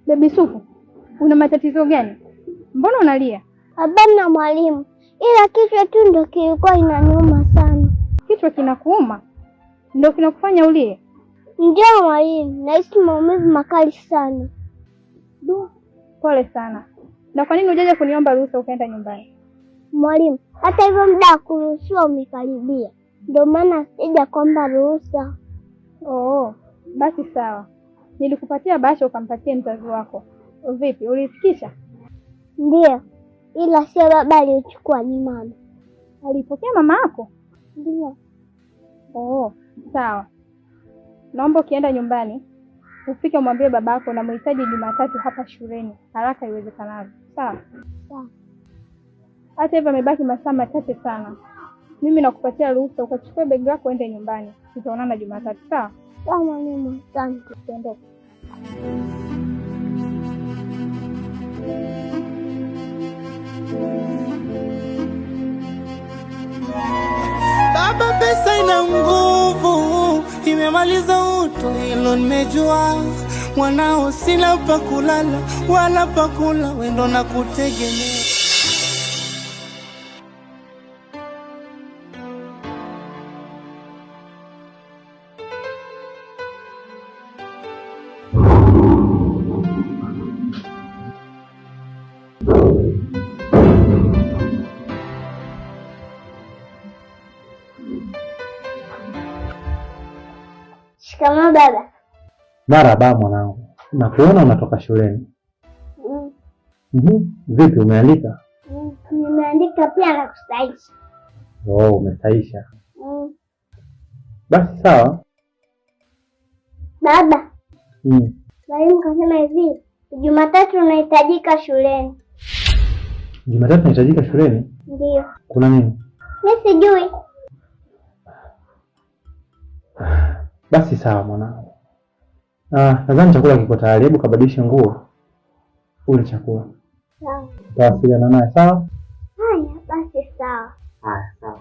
Baby Sufu, una matatizo gani? Mbona unalia? Hapana mwalimu, ila kichwa tu ndio kilikuwa inaniuma sana. Kichwa kinakuuma? Ndio kinakufanya ulie? Ndio mwalimu, nahisi maumivu makali sana. Pole sana. Na kwa nini hujaja kuniomba ruhusa ukaenda nyumbani? Mwalimu, hata hivyo muda wa kuruhusiwa umekaribia. Ndio maana sija kuomba ruhusa. Oh, basi sawa. Nilikupatia bahasha ukampatie mzazi wako. Vipi, ulifikisha? Ndio, ila sio baba aliyochukua, ni mama. Alipokea mama yako? Ndio. Oh, sawa. Naomba ukienda nyumbani ufike umwambie babako namhitaji Jumatatu hapa shuleni haraka iwezekanavyo. Sawa? Sawa. Hata hivyo amebaki masaa machache sana. Mimi nakupatia ruhusa ukachukue begi lako uende nyumbani. Tutaonana Jumatatu. Sawa? Sawa mwalimu, asante. Tuondoke. Baba, pesa ina nguvu, imemaliza utu, hilo nimejua. Mwanao sina pa kulala wala pa kula, wewe ndo nakutegemea. Shikamoo baba. Marahaba mwanangu. Nakuona unatoka shuleni. Vipi umeandika? Nimeandika pia na kusahisha. Oh, umesahisha. Basi sawa. Baba. Mwalimu kasema hivi, Jumatatu unahitajika shuleni. Jumatatu unahitajika shuleni? Ndio. Kuna nini? Mimi sijui. Basi sawa mwanangu. Nadhani chakula kiko tayari. Hebu kabadilishe nguo ule chakula. Sawa. Tawasiliana naye, sawa? Haya, basi sawa. Haya, sawa.